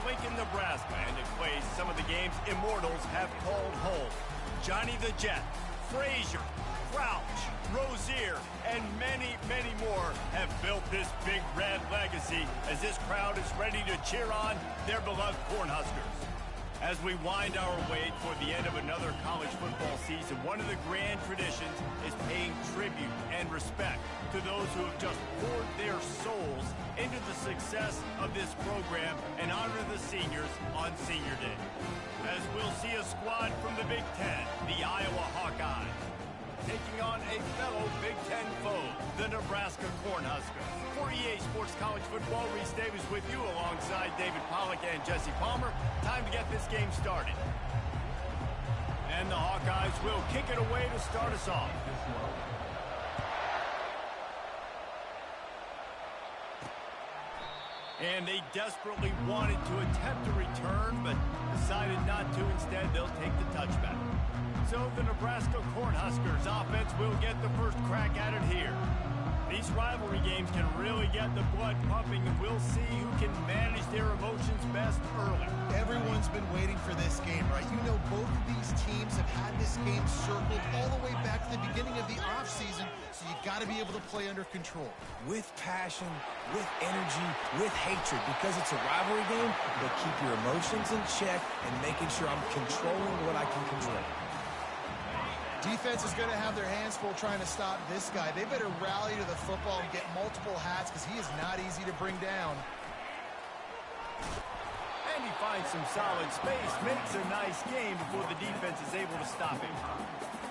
Lincoln, Nebraska, and it plays some of the games immortals have called home. Johnny the Jet, Frazier, Crouch, Rozier, and many, many more have built this Big Red legacy as this crowd is ready to cheer on their beloved Cornhuskers. As we wind our way toward the end of another college football season, one of the grand traditions is paying tribute and respect to those who have just poured their souls into the success of this program and honor the seniors on Senior Day. As we'll see a squad from the Big Ten, the Iowa Hawkeyes, taking on a fellow Big Ten foe, the Nebraska Cornhuskers. For EA Sports College Football, Reese Davis with you alongside David Pollack and Jesse Palmer. Time to get this game started. And the Hawkeyes will kick it away to start us off. And they desperately wanted to attempt a return, but decided not to. Instead, they'll take the touchback. So the Nebraska Cornhuskers offense will get the first crack at it here. These rivalry games can really get the blood pumping, and we'll see who can manage their emotions best early. Everyone's been waiting for this game, right? You know, both of these teams have had this game circled all the way back to the beginning of the offseason, so you got to be able to play under control. With passion, with energy, with hatred, because it's a rivalry game, but keep your emotions in check and making sure I'm controlling what I can control. Defense is going to have their hands full trying to stop this guy. They better rally to the football and get multiple hats because he is not easy to bring down. And he finds some solid space, makes a nice game before the defense is able to stop him.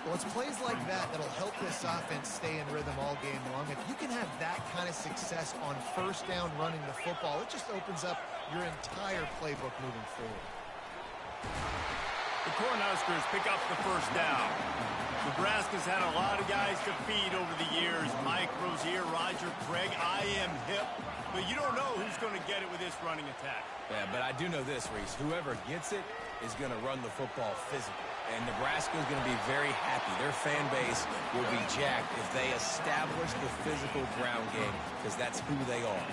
Well, it's plays like that that'll help this offense stay in rhythm all game long. If you can have that kind of success on first down running the football, it just opens up your entire playbook moving forward. The Cornhuskers pick up the first down. Nebraska's had a lot of guys to feed over the years. Mike Rozier, Roger Craig, I am hip. But you don't know who's going to get it with this running attack. Yeah, but I do know this, Reese. Whoever gets it is going to run the football physical. And Nebraska is going to be very happy. Their fan base will be jacked if they establish the physical ground game, because that's who they are.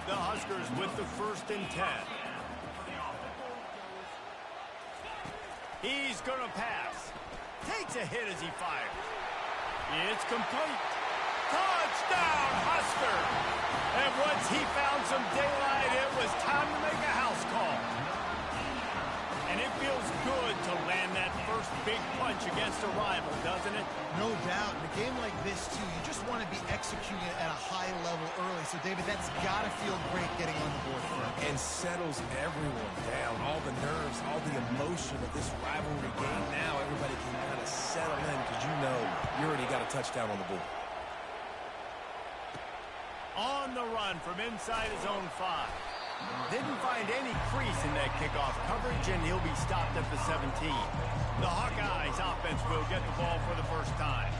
The Huskers with the 1st and 10. He's going to pass. Takes a hit as he fires. It's complete. Touchdown, Husker! And once he found some daylight, it was time to make a house call. And it feels good to land that first big punch against a rival, doesn't it? No doubt. In a game like this, too, you just want to be executing at a high level early. So, David, that's got to feel great getting on the board first. And settles everyone down. All the nerves, all the emotion of this rivalry game. Now everybody can kind of settle in because you know you already got a touchdown on the board. On the run from inside his own 5. Didn't find any crease in that kickoff coverage, and he'll be stopped at the 17. The Hawkeyes offense will get the ball for the first time.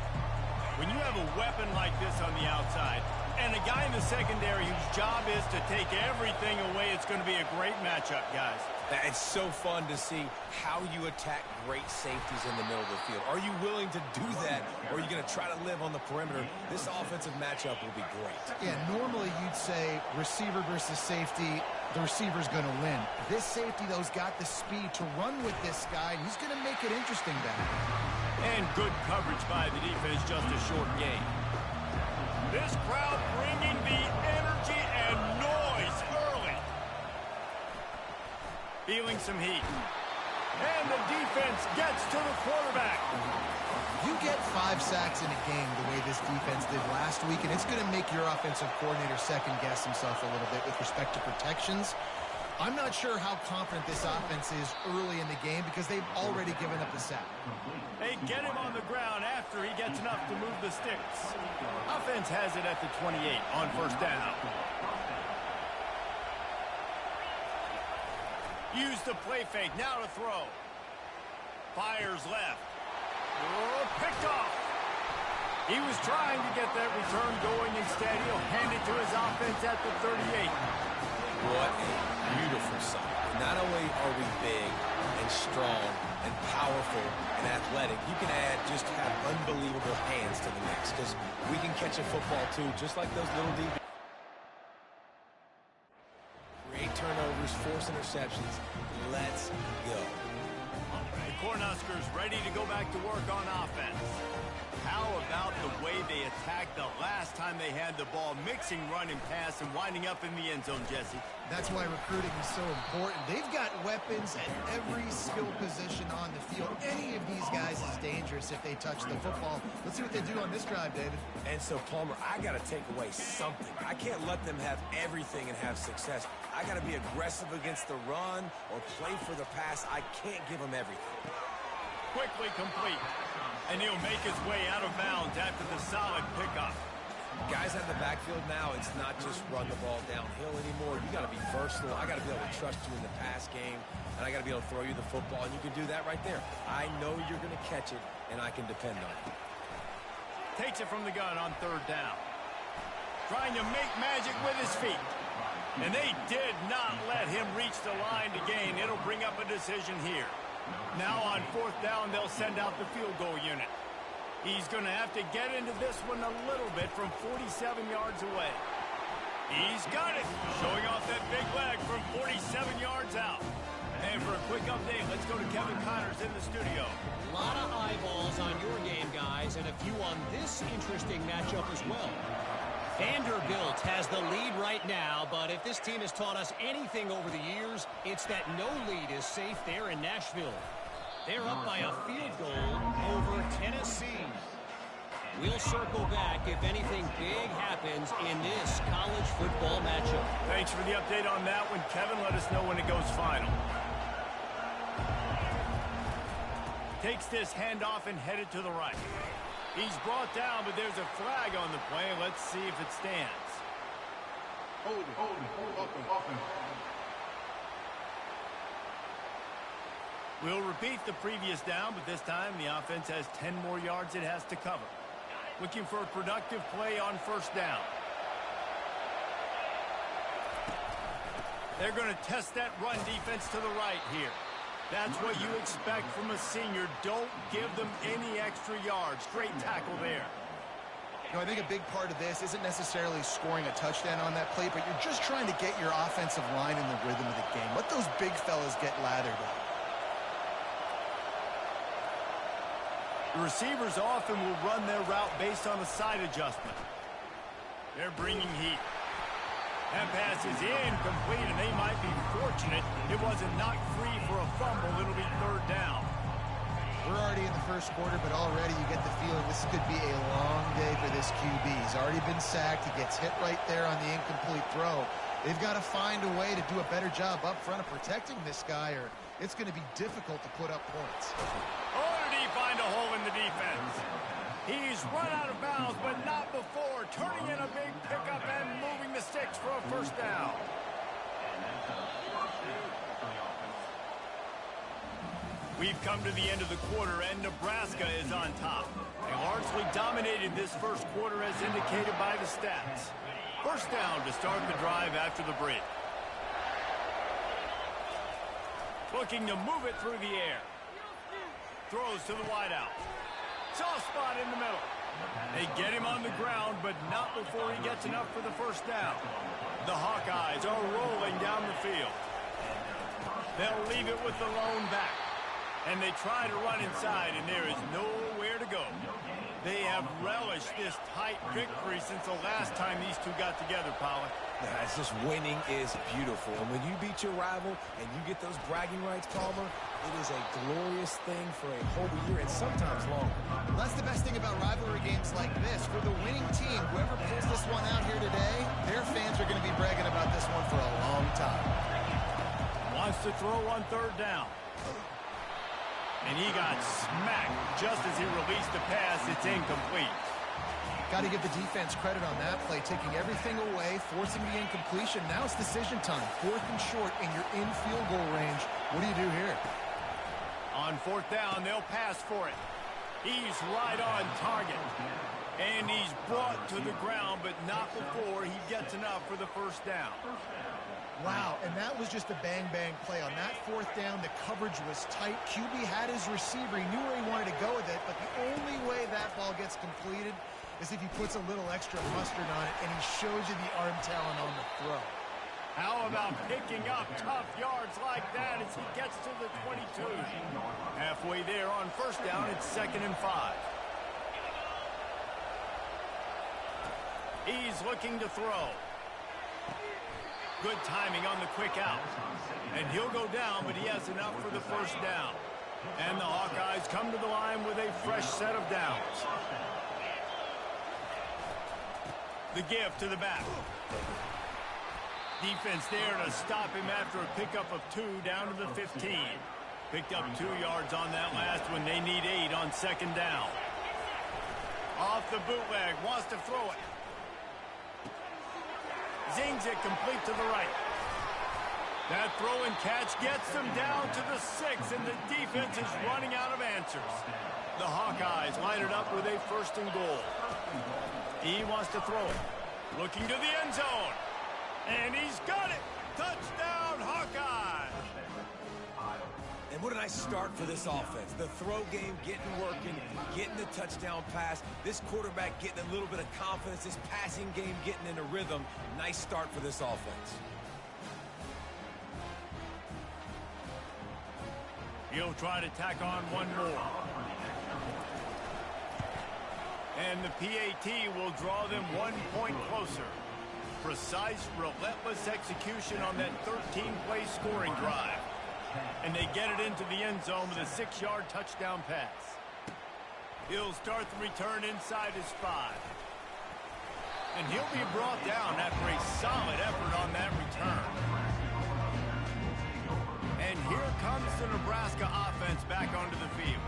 When you have a weapon like this on the outside, and a guy in the secondary whose job is to take everything away, it's going to be a great matchup, guys. It's so fun to see how you attack great safeties in the middle of the field. Are you willing to do that, or are you going to try to live on the perimeter? This offensive matchup will be great. Yeah, normally you'd say receiver versus safety, the receiver's going to win. This safety, though, has got the speed to run with this guy, and he's going to make it interesting back. And good coverage by the defense, just a short gain. This crowd bringing the energy and noise early. Feeling some heat. And the defense gets to the quarterback. You get 5 sacks in a game the way this defense did last week, and it's going to make your offensive coordinator second-guess himself a little bit with respect to protections. I'm not sure how confident this offense is early in the game because they've already given up the sack. They get him on the ground after he gets enough to move the sticks. Offense has it at the 28 on first down. Use the play fake, now to throw. Fires left. Oh, picked off. He was trying to get that return going. Instead, he'll hand it to his offense at the 38. What a beautiful sight. Not only are we big and strong and powerful and athletic, you can add just have unbelievable hands to the mix because we can catch a football too, just like those little DBs. Create turnovers, force interceptions. Let's go. The Cornhuskers ready to go back to work on offense. How about the way they attacked the last time they had the ball, mixing run and pass and winding up in the end zone, Jesse? That's why recruiting is so important. They've got weapons at every skill position on the field. Any of these guys is dangerous if they touch the football. Let's see what they do on this drive, David. And so, Palmer, I got to take away something. I can't let them have everything and have success. I got to be aggressive against the run or play for the pass. I can't give them everything. Quickly complete. And he'll make his way out of bounds after the solid pickup. Guys out of the backfield now, it's not just run the ball downhill anymore. You got to be versatile. I got to be able to trust you in the pass game, and I got to be able to throw you the football, and you can do that right there. I know you're going to catch it, and I can depend on it. Takes it from the gun on third down. Trying to make magic with his feet. And they did not let him reach the line to gain. It'll bring up a decision here. Now on fourth down, they'll send out the field goal unit. He's going to have to get into this one a little bit from 47 yards away. He's got it. Showing off that big leg from 47 yards out. And for a quick update, let's go to Kevin Connors in the studio. A lot of eyeballs on your game, guys, and a few on this interesting matchup as well. Vanderbilt has the lead right now, but if this team has taught us anything over the years, it's that no lead is safe there in Nashville. They're up by a field goal over Tennessee. We'll circle back if anything big happens in this college football matchup. Thanks for the update on that one, Kevin. Let us know when it goes final. Takes this handoff and headed to the right. He's brought down, but there's a flag on the play. Let's see if it stands. Hold it. We'll repeat the previous down, but this time the offense has 10 more yards it has to cover. Looking for a productive play on first down. They're going to test that run defense to the right here. That's what you expect from a senior. Don't give them any extra yards. Great tackle there. You know, I think a big part of this isn't necessarily scoring a touchdown on that play, but you're just trying to get your offensive line in the rhythm of the game. Let those big fellas get lathered up. The receivers often will run their route based on a side adjustment. They're bringing heat. That pass is incomplete, and they might be fortunate it wasn't knocked free for a fumble. It'll be third down. We're already in the first quarter, but already you get the feeling this could be a long day for this QB. He's already been sacked. He gets hit right there on the incomplete throw. They've got to find a way to do a better job up front of protecting this guy, or it's going to be difficult to put up points. Oh, did he find a hole in the defense? He's run out of bounds, but not before. Turning in a big pickup and moving the sticks for a first down. We've come to the end of the quarter, and Nebraska is on top. They largely dominated this first quarter as indicated by the stats. First down to start the drive after the break. Looking to move it through the air. Throws to the wideout. Soft spot in the middle. They get him on the ground, but not before he gets enough for the first down. The Hawkeyes are rolling down the field. They'll leave it with the lone back. And they try to run inside, and there is nowhere to go. They have relished this tight victory since the last time these two got together, Pollock. Yeah, it's just winning is beautiful. And when you beat your rival and you get those bragging rights, Palmer, it is a glorious thing for a whole year and sometimes longer. Well, that's the best thing about rivalry games like this. For the winning team, whoever pulls this one out here today, their fans are going to be bragging about this one for a long time. Wants to throw on third down. And he got smacked just as he released the pass. It's incomplete. Got to give the defense credit on that play, taking everything away, forcing the incompletion. Now it's decision time. Fourth and short, and you're in field goal range. What do you do here? On fourth down, they'll pass for it. He's right on target. And he's brought to the ground, but not before he gets enough for the first down. Wow, and that was just a bang-bang play. On that fourth down, the coverage was tight. QB had his receiver. He knew where he wanted to go with it, but the only way that ball gets completed is if he puts a little extra mustard on it, and he shows you the arm talent on the throw. How about picking up tough yards like that as he gets to the 22? Halfway there on first down, it's 2nd and 5. He's looking to throw. Good timing on the quick out. And he'll go down, but he has enough for the first down. And the Hawkeyes come to the line with a fresh set of downs. The give to the back. Defense there to stop him after a pickup of 2 down to the 15. Picked up 2 yards on that last one. They need 8 on 2nd down. Off the bootleg, wants to throw it. Zings it complete to the right. That throw and catch gets them down to the 6, and the defense is running out of answers. The Hawkeyes line it up with a 1st and goal. He wants to throw it. Looking to the end zone. And he's got it. Touchdown, Hawkeye. And what a nice start for this offense. The throw game getting working, getting the touchdown pass. This quarterback getting a little bit of confidence. This passing game getting in a rhythm. Nice start for this offense. He'll try to tack on one more. And the PAT will draw them 1 point closer. Precise, relentless execution on that 13-play scoring drive. And they get it into the end zone with a 6-yard touchdown pass. He'll start the return inside his 5. And he'll be brought down after a solid effort on that return. And here comes the Nebraska offense back onto the field.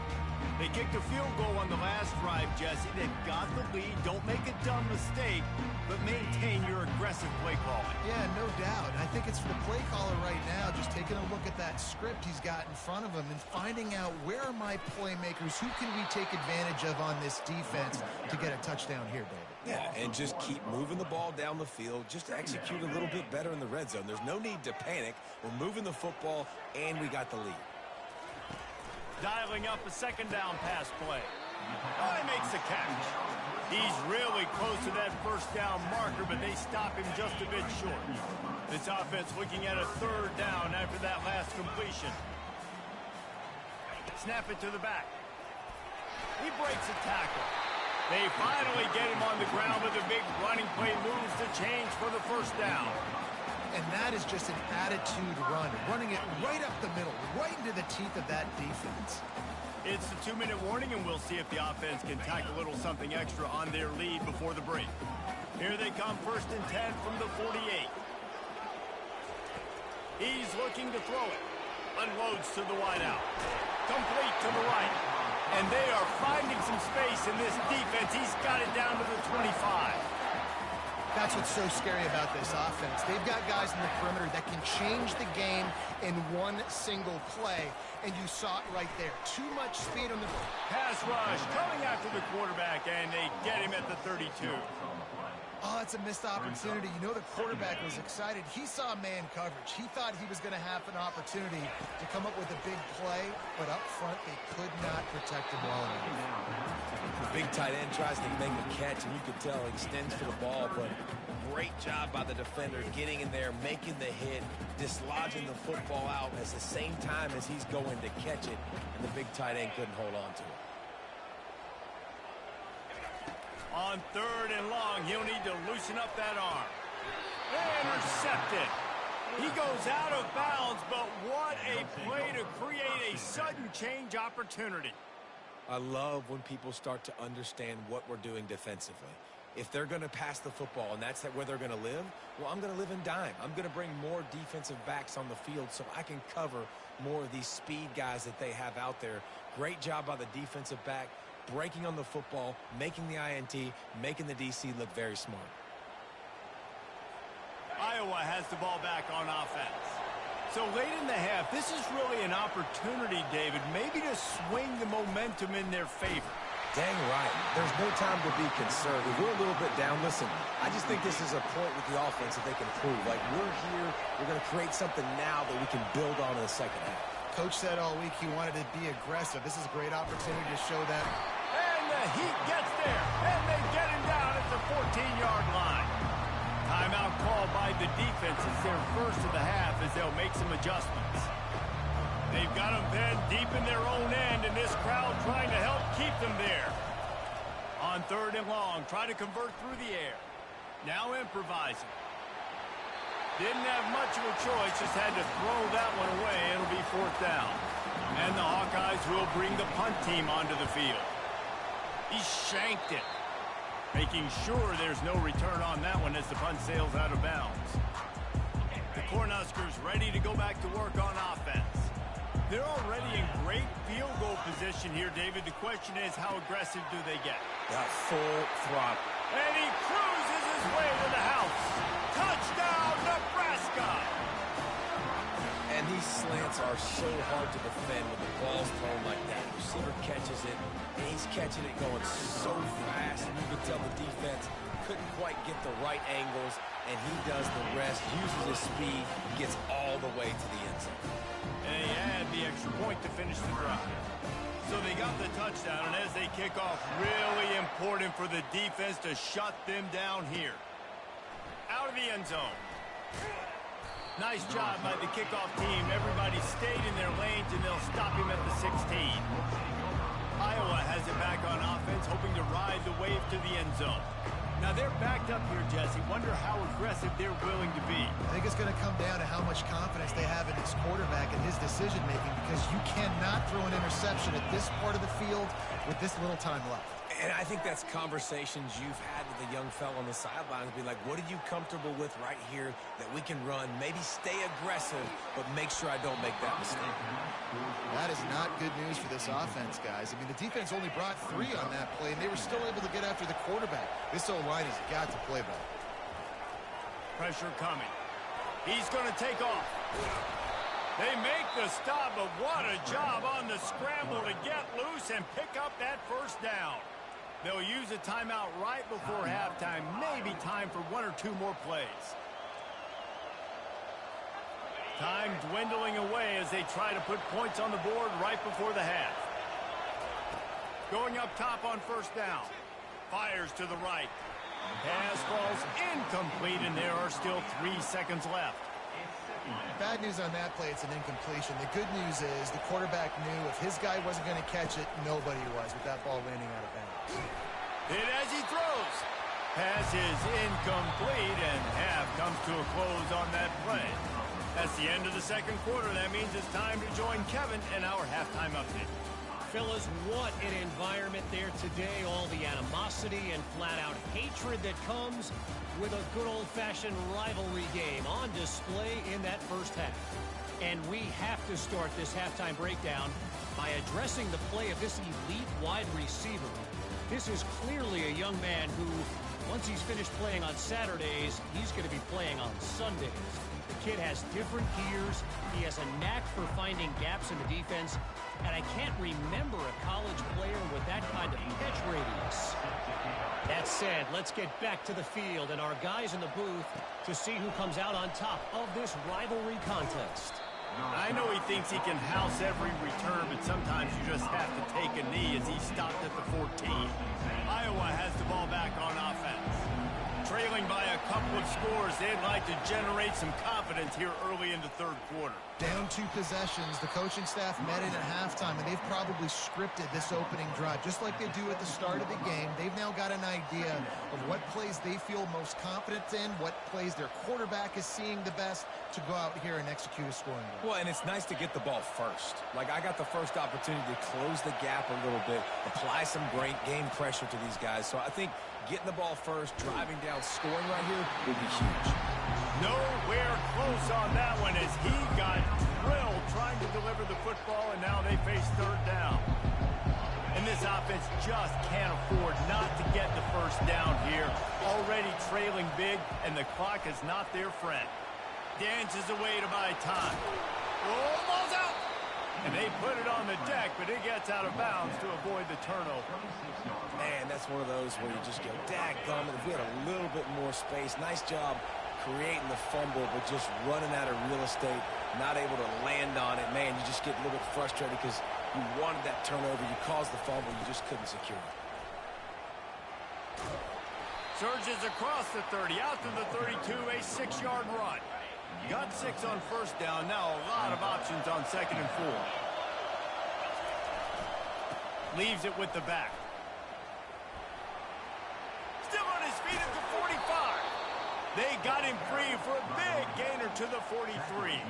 They kicked a field goal on the last drive, Jesse. They've got the lead. Don't make a dumb mistake, but maintain your aggressive play calling. Yeah, no doubt. I think it's for the play caller right now, just taking a look at that script he's got in front of him and finding out where are my playmakers, who can we take advantage of on this defense to get a touchdown here, David. Yeah, and just keep moving the ball down the field. Just execute a little bit better in the red zone. There's no need to panic. We're moving the football, and we got the lead. Dialing up a 2nd down pass play. Oh, he makes the catch. He's really close to that 1st down marker, but they stop him just a bit short. This offense looking at a 3rd down after that last completion. Snap it to the back. He breaks a tackle. They finally get him on the ground with a big running play, moves the change for the 1st down. And that is just an attitude run, running it right up the middle, right into the teeth of that defense. It's the 2-minute warning, and we'll see if the offense can tack a little something extra on their lead before the break. Here they come, 1st and 10 from the 48. He's looking to throw it. Unloads to the wideout. Complete to the right. And they are finding some space in this defense. He's got it down to the 25. That's what's so scary about this offense. They've got guys in the perimeter that can change the game in one single play, and you saw it right there. Too much speed on the pass rush coming after the quarterback, and they get him at the 32. Oh, it's a missed opportunity. You know the quarterback was excited. He saw man coverage. He thought he was going to have an opportunity to come up with a big play, but up front they could not protect him well enough. The big tight end tries to make a catch, and you could tell he extends for the ball, but great job by the defender getting in there, making the hit, dislodging the football out at the same time as he's going to catch it, and the big tight end couldn't hold on to it. On 3rd and long, he'll need to loosen up that arm. Intercepted. He goes out of bounds, but what a play to create a sudden change opportunity. I love when people start to understand what we're doing defensively. If they're going to pass the football and that's where they're going to live, well, I'm going to live in dime. I'm going to bring more defensive backs on the field so I can cover more of these speed guys that they have out there. Great job by the defensive back, breaking on the football, making the INT, making the DC look very smart. Iowa has the ball back on offense. So late in the half, this is really an opportunity, David, maybe to swing the momentum in their favor. Dang right. There's no time to be conservative. We're a little bit down. Listen, I just think this is a point with the offense that they can prove. Like, we're here, we're going to create something now that we can build on in the second half. Coach said all week he wanted to be aggressive. This is a great opportunity to show that. And the Heat gets there, and they get him down at the 14-yard line. Timeout called by the defense. It's their first of the half as they'll make some adjustments. They've got them then deep in their own end, and this crowd trying to help keep them there. On 3rd and long, try to convert through the air. Now improvising. Didn't have much of a choice, just had to throw that one away. It'll be 4th down. And the Hawkeyes will bring the punt team onto the field. He shanked it, making sure there's no return on that one as the punt sails out of bounds. The Cornhuskers ready to go back to work on offense. They're already in great field goal position here, David. The question is, how aggressive do they get? Got full throttle. And he cruises his way to the house. Touchdown, Nebraska! And these slants are so hard to defend when the ball's thrown like that. The receiver catches it, and he's catching it going so fast, and you can tell the defense couldn't quite get the right angles, and he does the rest, uses his speed, gets all the way to the end zone. And he had the extra point to finish the drive. So they got the touchdown, and as they kick off, really important for the defense to shut them down here. Out of the end zone. Nice job by the kickoff team. Everybody stayed in their lanes, and they'll stop him at the 16. Iowa has it back on offense, hoping to ride the wave to the end zone. Now they're backed up here, Jesse. Wonder how aggressive they're willing to be. I think it's going to come down to how much confidence they have in this quarterback and his decision-making, because you cannot throw an interception at this part of the field with this little time left. And I think that's conversations you've had with a young fella on the sidelines. Be like, what are you comfortable with right here that we can run? Maybe stay aggressive, but make sure I don't make that mistake. That is not good news for this offense, guys. I mean, the defense only brought 3 on that play, and they were still able to get after the quarterback. This O-line has got to play better. Pressure coming. He's going to take off. They make the stop, but what a job on the scramble to get loose and pick up that first down. They'll use a timeout right before halftime. Maybe time for 1 or 2 more plays. Time dwindling away as they try to put points on the board right before the half. Going up top on 1st down. Fires to the right. Pass falls incomplete, and there are still 3 seconds left. Bad news on that play, it's an incompletion. The good news is the quarterback knew if his guy wasn't going to catch it, nobody was with that ball landing out of bounds. Hit as he throws. Pass is incomplete, and half comes to a close on that play. That's the end of the 2nd quarter. That means it's time to join Kevin and our halftime update. Fellas, what an environment there today. All the animosity and flat-out hatred that comes with a good old-fashioned rivalry game on display in that first half. And we have to start this halftime breakdown by addressing the play of this elite wide receiver. This is clearly a young man who, once he's finished playing on Saturdays, he's going to be playing on Sundays. The kid has different gears. He has a knack for finding gaps in the defense. And I can't remember a college player with that kind of catch radius. That said, let's get back to the field and our guys in the booth to see who comes out on top of this rivalry contest. I know he thinks he can house every return, but sometimes you just have to take a knee as he stopped at the 14. Iowa has the ball back on offense. Trailing by a couple of scores, they'd like to generate some confidence here early in the 3rd quarter. Down 2 possessions, the coaching staff met in at halftime, and they've probably scripted this opening drive, just like they do at the start of the game. They've now got an idea of what plays they feel most confident in, what plays their quarterback is seeing the best to go out here and execute a scoring goal. Well, and it's nice to get the ball first. Like, I got the first opportunity to close the gap a little bit, apply some great game pressure to these guys. So I think getting the ball first, driving down, scoring right here would be huge. Nowhere close on that one as he got drilled trying to deliver the football, and now they face 3rd down. And this offense just can't afford not to get the first down here. Already trailing big, and the clock is not their friend. Dances away to buy time. Oh, ball's out! And they put it on the deck, but it gets out of bounds to avoid the turnover. Man, that's one of those where you just go, dadgummit, if we had a little bit more space. Nice job creating the fumble, but just running out of real estate, not able to land on it. Man, you just get a little bit frustrated because you wanted that turnover. You caused the fumble. You just couldn't secure it. Surges across the 30, out to the 32, a 6-yard run. Got 6 on first down. Now a lot of options on 2nd and 4. Leaves it with the back. Still on his feet at the 45. They got him free for a big gainer to the 43.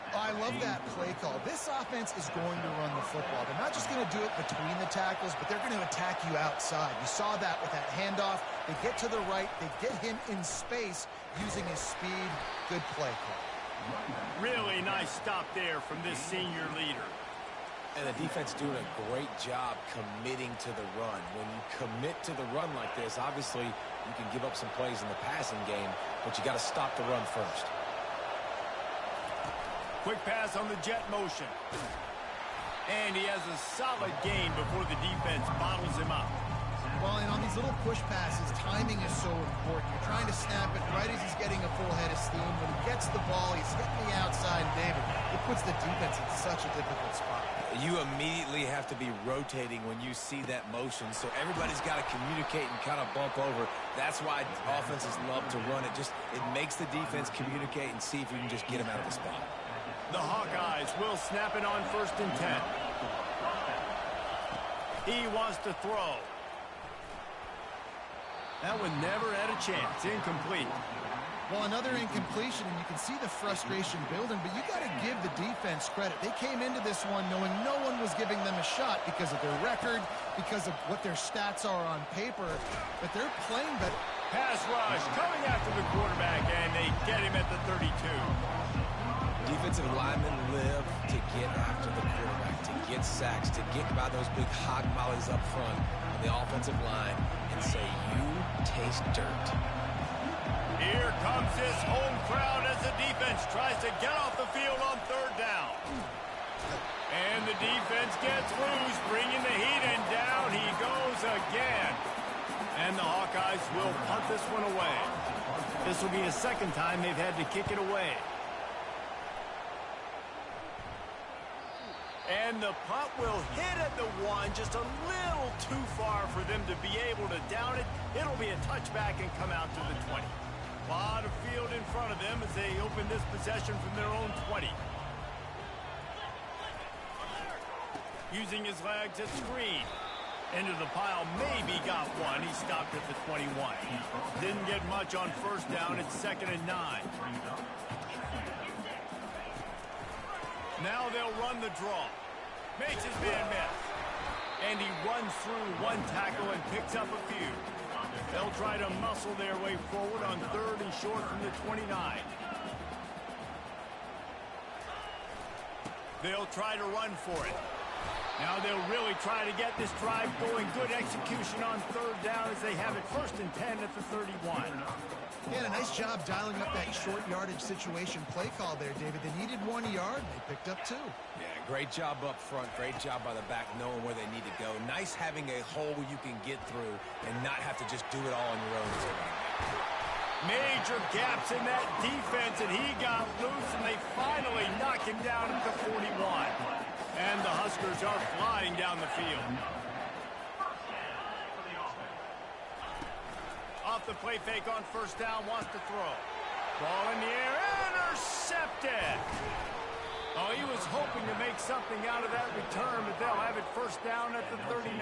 I love that play call. This offense is going to run the football. They're not just going to do it between the tackles, but they're going to attack you outside. You saw that with that handoff. They get to the right. They get him in space using his speed. Good play call. Really nice stop there from this senior leader. And the defense doing a great job committing to the run. When you commit to the run like this, obviously you can give up some plays in the passing game, but you got to stop the run first. Quick pass on the jet motion. And he has a solid gain before the defense bottles him up. Well, and on these little push passes, timing is so important. You're trying to snap it right as he's getting a full head of steam. When he gets the ball, he's hitting the outside, David. It puts the defense in such a difficult spot. You immediately have to be rotating when you see that motion, so everybody's got to communicate and kind of bump over. That's why offenses love to run it. It makes the defense communicate and see if you can just get him out of the spot. The Hawkeyes will snap it on 1st and 10. He wants to throw. That one never had a chance. Incomplete. Well, another incompletion, and you can see the frustration building, but you got to give the defense credit. They came into this one knowing no one was giving them a shot because of their record, because of what their stats are on paper, but they're playing better. Pass rush coming after the quarterback, and they get him at the 32. Defensive linemen live to get after the quarterback, to get sacks, to get by those big hog mollies up front on the offensive line and say, you taste dirt. Here comes this home crowd as the defense tries to get off the field on 3rd down. And the defense gets loose, bringing the heat, and down he goes again. And the Hawkeyes will punt this one away. This will be the 2nd time they've had to kick it away. And the punt will hit at the 1, just a little too far for them to be able to down it. It'll be a touchback and come out to the 20. A lot of field in front of them as they open this possession from their own 20. Using his legs at screen. Into the pile, maybe got one. He stopped at the 21. Didn't get much on 1st down. It's 2nd and 9. Now they'll run the draw. Makes his man miss. And he runs through one tackle and picks up a few. They'll try to muscle their way forward on 3rd and short from the 29. They'll try to run for it. Now they'll really try to get this drive going. Good execution on 3rd down as they have it 1st and 10 at the 31. Yeah, a nice job dialing up that short yardage situation play call there, David. They needed 1 yard, and they picked up 2. Yeah, great job up front. Great job by the back knowing where they need to go. Nice having a hole you can get through and not have to just do it all on your own. Major gaps in that defense, and he got loose, and they finally knock him down at the 41. And the Huskers are flying down the field. Off the play fake on 1st down, wants to throw. Ball in the air, intercepted. Oh, he was hoping to make something out of that return, but they'll have it 1st down at the 39.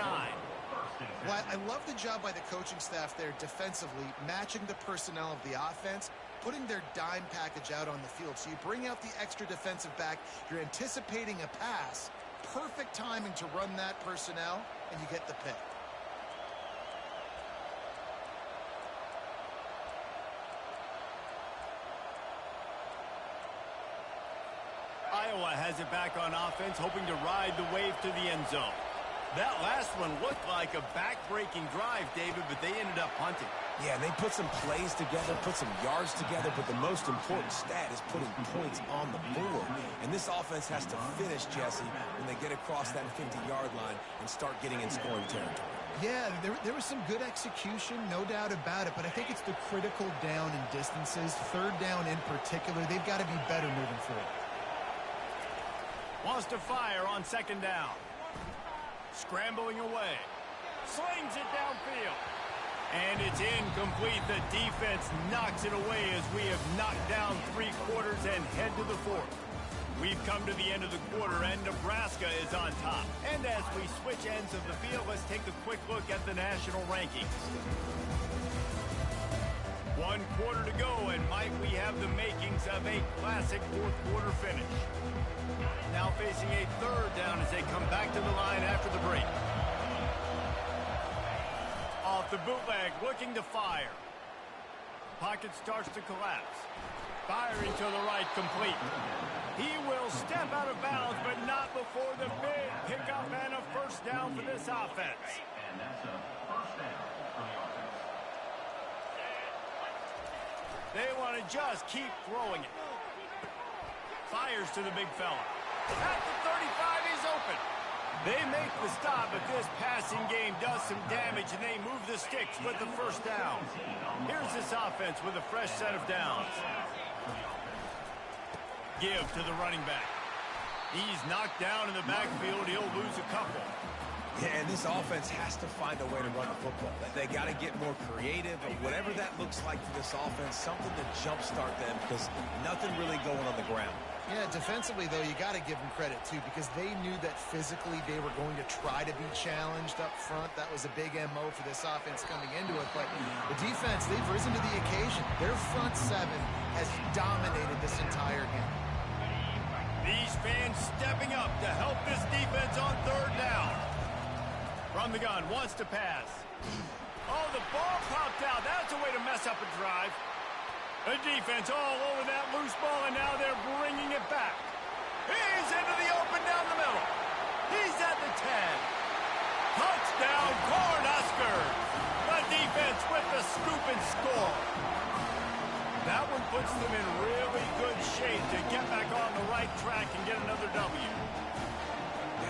Well, I love the job by the coaching staff there defensively, matching the personnel of the offense, putting their dime package out on the field. So you bring out the extra defensive back, you're anticipating a pass, perfect timing to run that personnel, and you get the pick. Iowa has it back on offense, hoping to ride the wave to the end zone. That last one looked like a back-breaking drive, David, but they ended up punting. Yeah, they put some plays together, put some yards together, but the most important stat is putting points on the board. And this offense has to finish, Jesse, when they get across that 50-yard line and start getting in scoring territory. Yeah, there was some good execution, no doubt about it, but I think it's the critical down and distances, 3rd down in particular. They've got to be better moving forward. Wants to fire on 2nd down. Scrambling away. Slings it downfield. And it's incomplete. The defense knocks it away as we have knocked down 3 quarters and head to the 4th. We've come to the end of the quarter, and Nebraska is on top. And as we switch ends of the field, let's take a quick look at the national rankings. 1 quarter to go, and might we have the makings of a classic 4th quarter finish. Now facing a 3rd down as they come back to the line after the break. Off the bootleg, looking to fire. Pocket starts to collapse. Firing to the right, complete. He will step out of bounds, but not before the big pickup and a 1st down for this offense. And that's a 1st down for the offense. They want to just keep throwing it. Fires to the big fella. At the 35, he's open. They make the stop, but this passing game does some damage, and they move the sticks with the 1st down. Here's this offense with a fresh set of downs. Give to the running back. He's knocked down in the backfield. He'll lose a couple. Yeah, and this offense has to find a way to run the football. They got to get more creative, or whatever that looks like for this offense, something to jumpstart them, because nothing really going on the ground. Yeah, defensively, though, you got to give them credit, too, because they knew that physically they were going to try to be challenged up front. That was a big MO for this offense coming into it. But the defense, they've risen to the occasion. Their front 7 has dominated this entire game. These fans stepping up to help this defense on 3rd down. From the gun, wants to pass. Oh, the ball popped out. That's a way to mess up a drive. The defense all over that loose ball, and now they're bringing it back. He's into the open down the middle. He's at the 10. Touchdown, Cornhuskers. The defense with the scoop and score. That one puts them in really good shape to get back on the right track and get another W.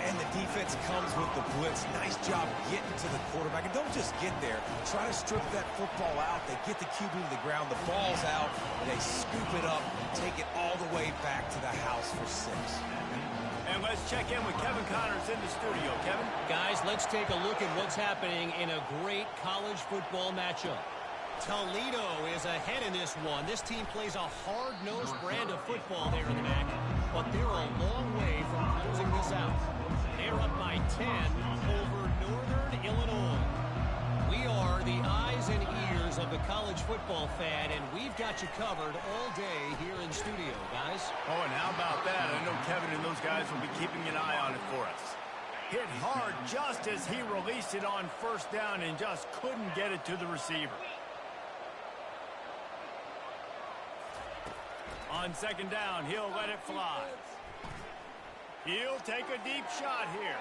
And the defense comes with the blitz. Nice job getting to the quarterback. And don't just get there. Try to strip that football out. They get the QB to the ground. The ball's out. And they scoop it up, take it all the way back to the house for 6. And let's check in with Kevin Connors in the studio. Kevin? Guys, let's take a look at what's happening in a great college football matchup. Toledo is ahead in this one. This team plays a hard-nosed brand of football there in the MAC, but they're a long way from closing this out. They're up by 10 over Northern Illinois. We are the eyes and ears of the college football fan, and we've got you covered all day here in studio, guys. Oh, and how about that? I know Kevin and those guys will be keeping an eye on it for us. Hit hard just as he released it on 1st down and just couldn't get it to the receiver. On 2nd down, he'll let it fly. He'll take a deep shot here.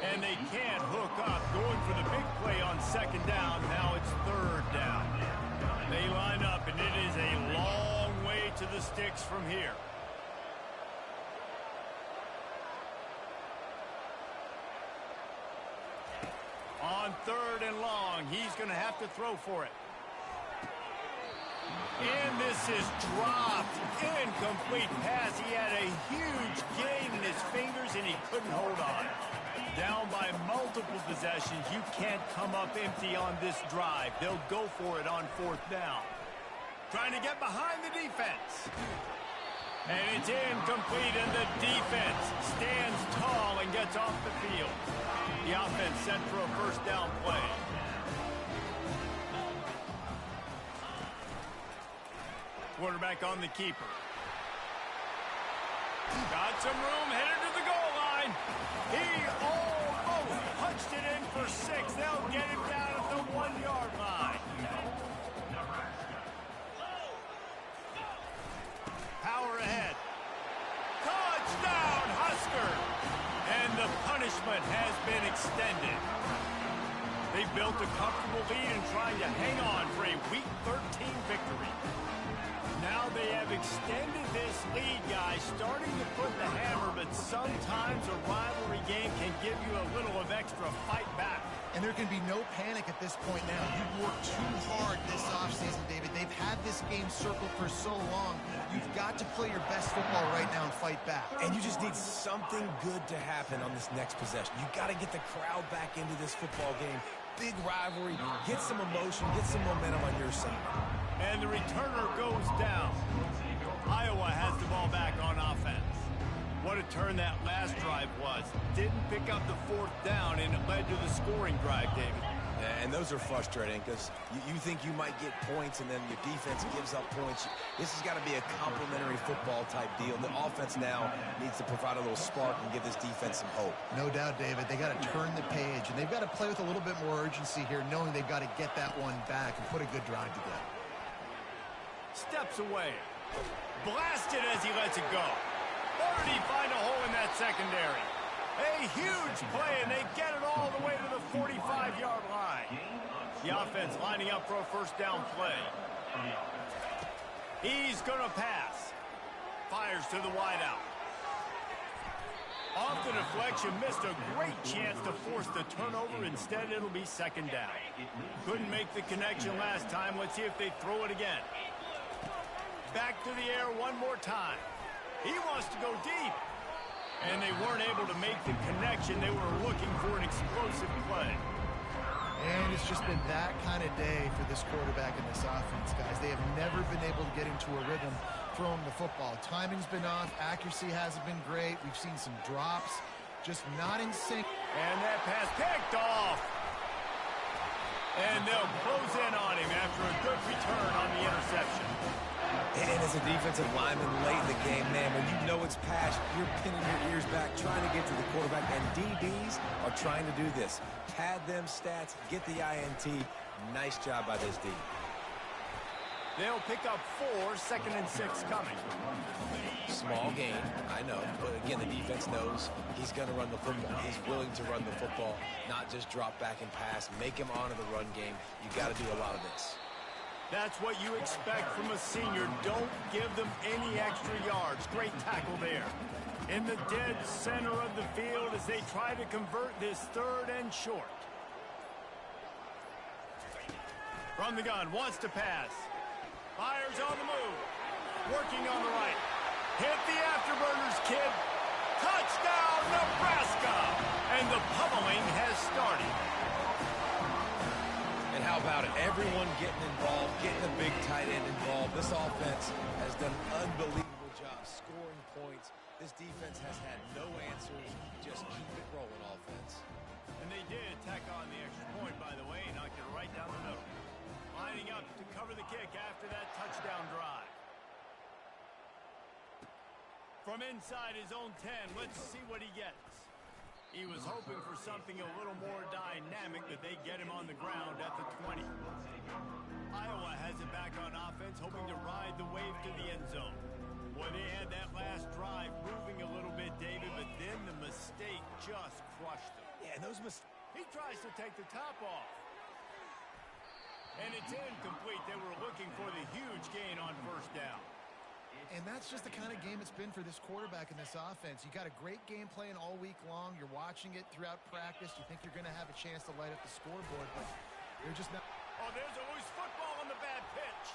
And they can't hook up. Going for the big play on 2nd down. Now it's 3rd down. They line up, and it is a long way to the sticks from here. On 3rd and long, he's going to have to throw for it. And this is dropped. Incomplete pass. He had a huge gain in his fingers, and he couldn't hold on. Down by multiple possessions. You can't come up empty on this drive. They'll go for it on 4th down. Trying to get behind the defense. And it's incomplete, and the defense stands tall and gets off the field. The offense set for a 1st down play. Quarterback on the keeper. Got some room, headed to the goal line. He almost punched it in for 6. They'll get him down at the 1-yard line. Power ahead. Touchdown, Husker! And the punishment has been extended. They built a comfortable lead and trying to hang on for a Week 13 victory. Now they have extended this lead, guys, starting to put the hammer, but sometimes a rivalry game can give you a little of extra fight back. And there can be no panic at this point now. You've worked too hard this offseason, David. They've had this game circled for so long. You've got to play your best football right now and fight back. And you just need something good to happen on this next possession. You got to get the crowd back into this football game. big rivalry. Get some emotion, get some momentum on your side. And the returner goes down. Iowa has the ball back on offense. What a turn that last drive was. Didn't pick up the fourth down, and it led to the scoring drive, David. And those are frustrating because you think you might get points and then your defense gives up points. This has got to be a complementary football type deal. The offense now needs to provide a little spark and give this defense some hope. No doubt, David. They got to turn the page, and they've got to play with a little bit more urgency here, knowing they've got to get that one back and put a good drive together. Steps away. Blasted as he lets it go. Already find a hole in that secondary. A huge play, and they get it all the way to the 45-yard line. The offense lining up for a first down play. He's going to pass. Fires to the wideout. Off the deflection, missed a great chance to force the turnover. Instead, it'll be second down. Couldn't make the connection last time. Let's see if they throw it again. Back to the air one more time. He wants to go deep. And they weren't able to make the connection. They were looking for an explosive play. And it's just been that kind of day for this quarterback and this offense, guys. They have never been able to get into a rhythm throwing the football. Timing's been off. Accuracy hasn't been great. We've seen some drops. Just not in sync. And that pass picked off. And they'll close in on him after a good return on the interception. And as a defensive lineman late in the game, man, when you know it's passed, you're pinning your ears back, trying to get to the quarterback, and DBs are trying to do this. Pad them stats, get the INT. Nice job by this D. They'll pick up 4, 2nd and 6 coming. Small gain, I know, but again, the defense knows he's going to run the football. He's willing to run the football, not just drop back and pass, make him honor the run game. You got to do a lot of this. That's what you expect from a senior. Don't give them any extra yards. Great tackle there. In the dead center of the field as they try to convert this 3rd and short. From the gun, wants to pass. Fires on the move. Working on the right. Hit the afterburners, kid. Touchdown, Nebraska! And the pummeling has started. And how about it? Everyone getting involved, getting the big tight end involved. This offense has done an unbelievable job scoring points. This defense has had no answers. Just keep it rolling, offense. And they did tack on the extra point, by the way, and knocked it right down the middle. Lining up to cover the kick after that touchdown drive. From inside his own 10, let's see what he gets. He was hoping for something a little more dynamic, but they get him on the ground at the 20. Iowa has it back on offense, hoping to ride the wave to the end zone. Boy, they had that last drive moving a little bit, David, but then the mistake just crushed them. Yeah, and those He tries to take the top off. And it's incomplete. They were looking for the huge gain on first down. And that's just the kind of game it's been for this quarterback and this offense. You got a great game plan all week long. You're watching it throughout practice. You think you're going to have a chance to light up the scoreboard, but you're just not. Oh, there's a loose football on the bad pitch.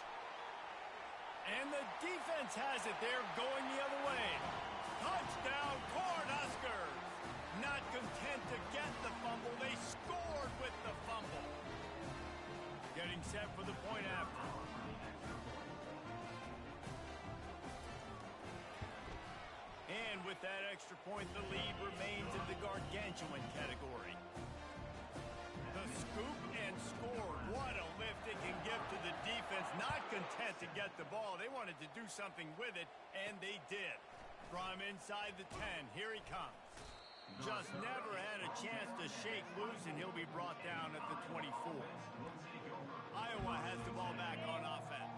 And the defense has it. They're going the other way. Touchdown, Cornhuskers. Not content to get the fumble. They scored with the fumble. Getting set for the point after. And with that extra point, the lead remains in the gargantuan category. The scoop and score. What a lift it can give to the defense. Not content to get the ball. They wanted to do something with it, and they did. From inside the 10, here he comes. Just never had a chance to shake loose, and he'll be brought down at the 24. Iowa has the ball back on offense.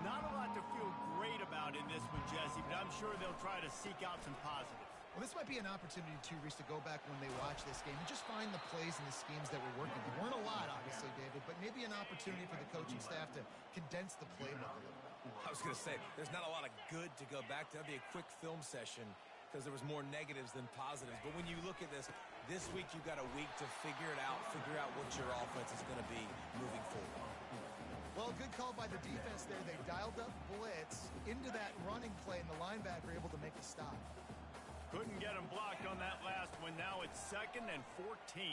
Not a lot to feel great about in this one, Jesse, but I'm sure they'll try to seek out some positives. Well, this might be an opportunity, too, Reese, to go back when they watch this game and just find the plays and the schemes that were working. There weren't a lot, obviously, David, but maybe an opportunity for the coaching staff to condense the playbook a little bit. I was going to say, there's not a lot of good to go back to. That'd be a quick film session because there was more negatives than positives. But when you look at this week you got a week to figure it out, figure out what your offense is going to be moving forward. Well, good call by the defense there. They dialed up blitz into that running play, and the linebacker able to make the stop. Couldn't get him blocked on that last one. Now it's 2nd and 14.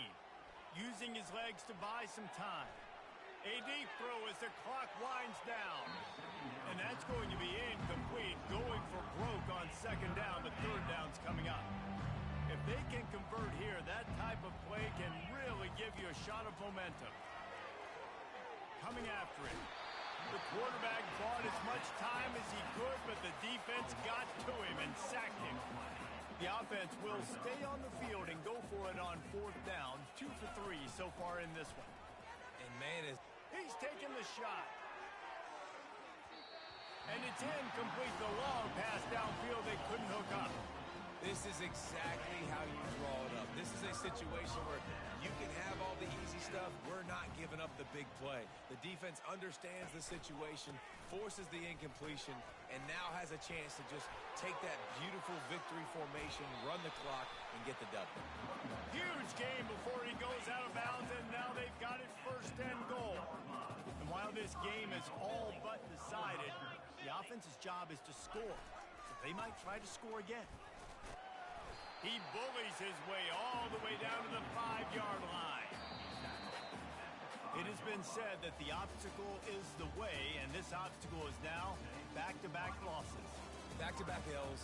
using his legs to buy some time. A deep throw as the clock winds down. And that's going to be incomplete, going for broke on second down, but third down's coming up. If they can convert here, that type of play can really give you a shot of momentum. Coming after it. The quarterback bought as much time as he could, but the defense got to him and sacked him. The offense will stay on the field and go for it on fourth down. 2 for 3 so far in this one. And man, He's taking the shot. And it's incomplete. The long pass downfield they couldn't hook up. this is exactly how you draw it up. This is a situation where you can have all the easy stuff. We're not giving up the big play. The defense understands the situation, forces the incompletion, and now has a chance to just take that beautiful victory formation, run the clock, and get the W. Huge game before he goes out of bounds, and now they've got it first and goal. And while this game is all but decided, the offense's job is to score. So they might try to score again. He bullies his way all the way down to the 5-yard line. It has been said that the obstacle is the way, and this obstacle is now back-to-back losses. Back-to-back L's.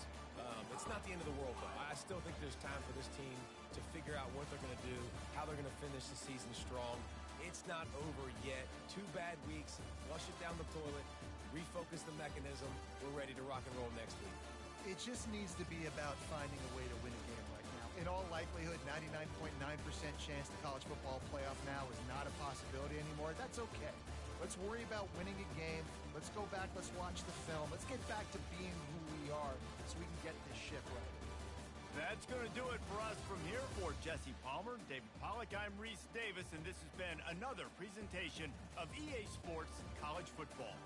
It's not the end of the world, though. I still think there's time for this team to figure out what they're going to do, how they're going to finish the season strong. It's not over yet. 2 bad weeks. Flush it down the toilet. Refocus the mechanism. We're ready to rock and roll next week. It just needs to be about finding a way to win a game right now. In all likelihood, 99.9% chance the college football playoff now is not a possibility anymore. That's okay. Let's worry about winning a game. Let's go back. Let's watch the film. Let's get back to being who we are so we can get this ship right. That's going to do it for us from here. For Jesse Palmer, David Pollack, I'm Reese Davis, and this has been another presentation of EA Sports College Football.